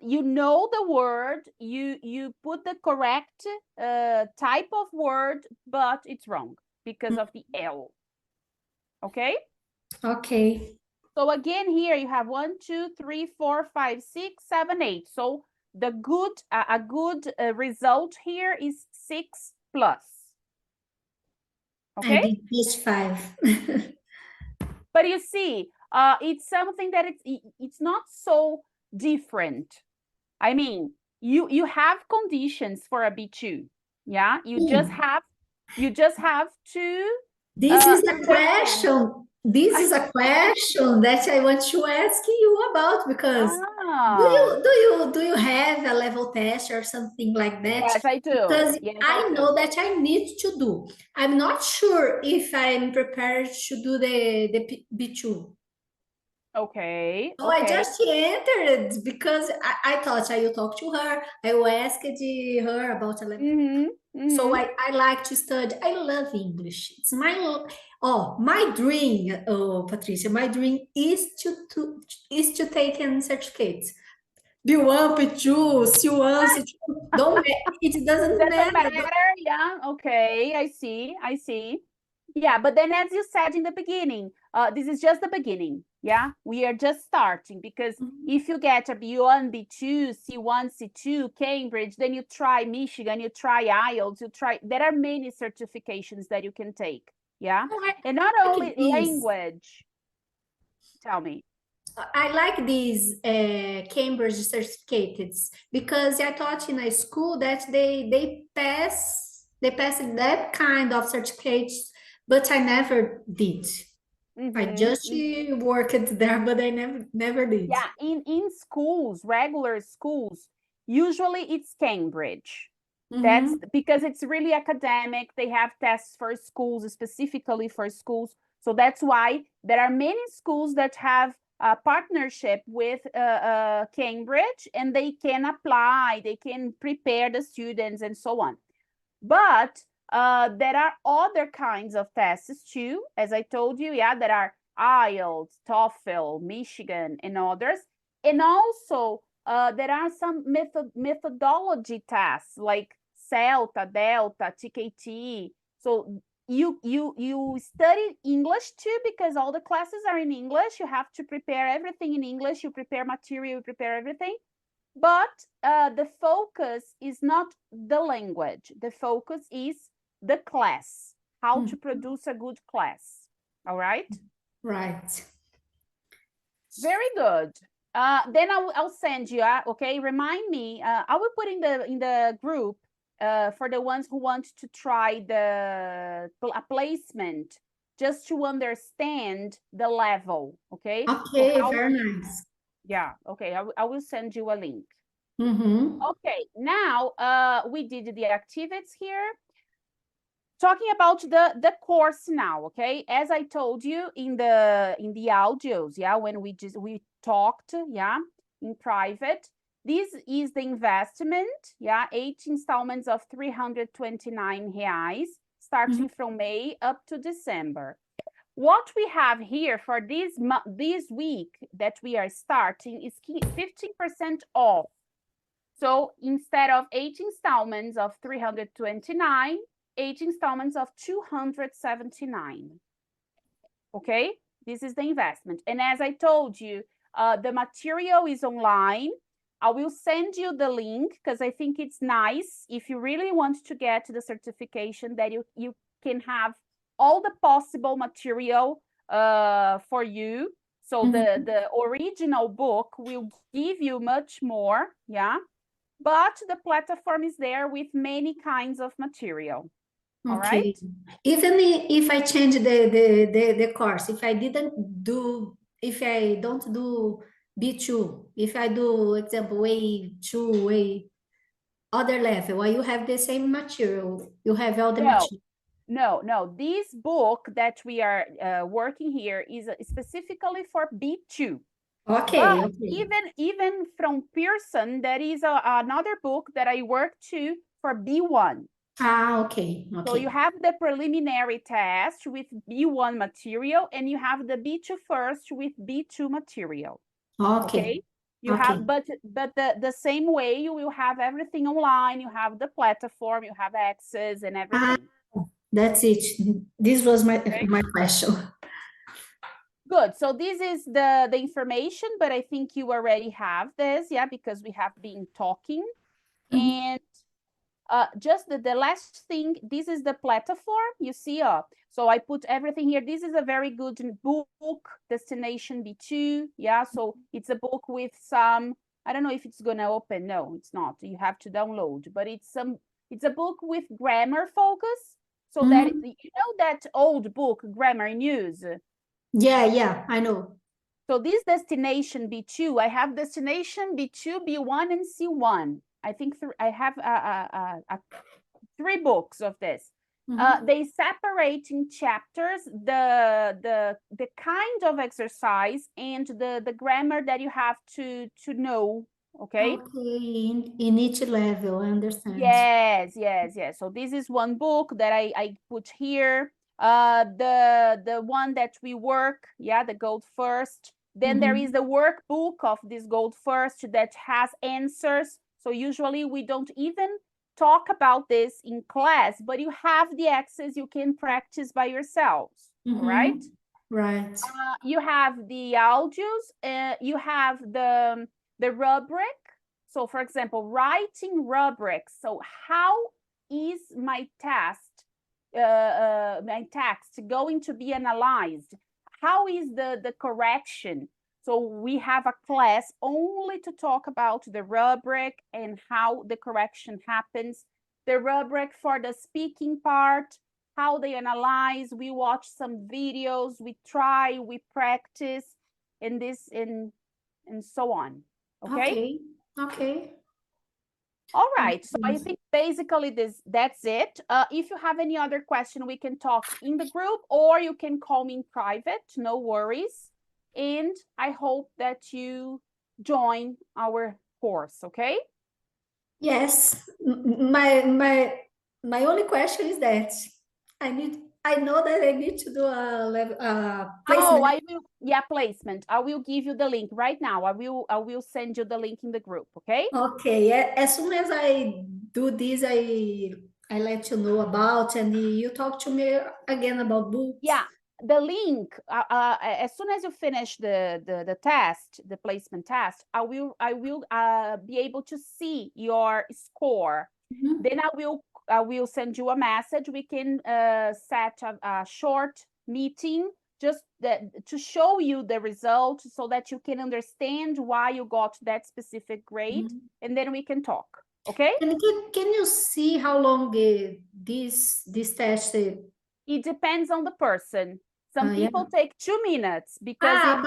you know the word, you put the correct type of word, but it's wrong because of the L. Okay? Okay. So again, here you have 1, 2, 3, 4, 5, 6, 7, 8. So the good a good result here is 6 plus. I Okay? did +5. But you see, it's something that it's not so different. I mean, you have conditions for a B2. Yeah, you just have to This is a understand. question. This is a question that I want to ask you about because do you have a level test or something like that? Yes, I do. Because Yes, I do. know that I need to do. I'm not sure if I'm prepared to do the B2. Okay. So I just entered because I thought I will talk to her. I will ask her about a level. So I like to study. I love English. It's my dream. Oh, Patricia, my dream is to take a certificate. B1, B2, C1, C2. It doesn't matter. Yeah. Okay. I see. Yeah, but then as you said in the beginning, this is just the beginning. Yeah, we are just starting because if you get a B1, B2, C1, C2, Cambridge, then you try Michigan, you try IELTS, there are many certifications that you can take. Yeah, and not only language. Tell me. I like these Cambridge certificates because I taught in a school that they pass that kind of certificates, but I never did. I just worked there, but I never did. Yeah, in schools, regular schools, usually it's Cambridge. That's because it's really academic. They have tests for schools, specifically for schools. So that's why there are many schools that have a partnership with Cambridge, and they can apply, they can prepare the students and so on. But there are other kinds of tests too, as I told you. Yeah, there are IELTS, TOEFL, Michigan, and others. And also, there are some methodology tests like CELTA, Delta, TKT. So you study English too because all the classes are in English. You have to prepare everything in English. You prepare material, you prepare everything. But the focus is not the language. The focus is the class, how to produce a good class. All right? Right. Very good. Then I'll send you, okay? Remind me. I will put in the group for the ones who want to try a placement just to understand the level, okay? Okay, very nice. Yeah, okay. I will send you a link. Mm-hmm. Okay, now we did the activities here. Talking about the course now, okay? As I told you in the audios, yeah, when we talked, yeah, in private, this is the investment, yeah, 8 installments of 329 reais, starting from May up to December. What we have here for this week that we are starting is 15% off. So instead of 8 installments of 329, 8 installments of 279. Okay, this is the investment. And as I told you, the material is online. I will send you the link because I think it's nice if you really want to get the certification that you can have all the possible material for you. So the original book will give you much more, yeah. But the platform is there with many kinds of material. All right. Even if I change the course, if I don't do B2, if I do example A2, other level, or you have the same material, you have all the material. No. This book that we are working here is specifically for B2. Okay, But even from Pearson, there is another book that I work to for B1. Okay. So you have the preliminary test with B1 material, and you have the B2 first with B2 material. Okay. You have, but the same way you will have everything online. You have the platform, you have access and everything. That's it. This was my question. Good. So this is the information, but I think you already have this, yeah, because we have been talking. And just the last thing, this is the platform, you see, so I put everything here. This is a very good book, Destination B2, yeah, so it's a book with some, I don't know if it's gonna open, no, it's not, you have to download, but it's a book with grammar focus, so that, you know that old book, Grammar News? Yeah, I know. So this Destination B2, I have Destination B2, B1, and C1. I think I have 3 books of this. They separate in chapters the kind of exercise and the grammar that you have to know. Okay. Okay, in each level, I understand. Yes. So this is one book that I put here. The one that we work, yeah, the Gold First. Then there is the workbook of this Gold First that has answers. So usually we don't even talk about this in class, but you have the access, you can practice by yourselves, right? Right. You have the audios, you have the rubric. So for example, writing rubrics. So how is my text going to be analyzed? How is the correction? So we have a class only to talk about the rubric and how the correction happens. The rubric for the speaking part, how they analyze, we watch some videos, we try, we practice, and this and so on. Okay? Okay. All right, so I think basically that's it. If you have any other question, we can talk in the group, or you can call me in private, no worries. And I hope that you join our course, okay? Yes, my only question is that I know that I need to do a placement. Oh, I will, yeah, placement. I will give you the link right now. I will send you the link in the group, okay? Okay, as soon as I do this, I let you know about, and you talk to me again about books. Yeah, the link, as soon as you finish the test, the placement test, I will be able to see your score. Then I will send you a message. We can set a short meeting just to show you the result so that you can understand why you got that specific grade, and then we can talk. Okay? And can you see how long this test is? It depends on the person. Some people take 2 minutes because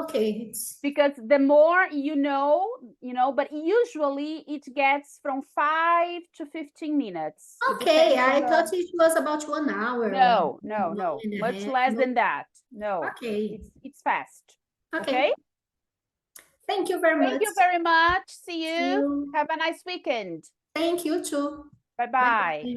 okay. Because the more you know, but usually it gets from 5 to 15 minutes. Okay, I thought it was about 1 hour. No, much less than that. No. Okay. It's fast. Okay. Thank you very much. Thank you very much. See you. Have a nice weekend. Thank you too. Bye-bye.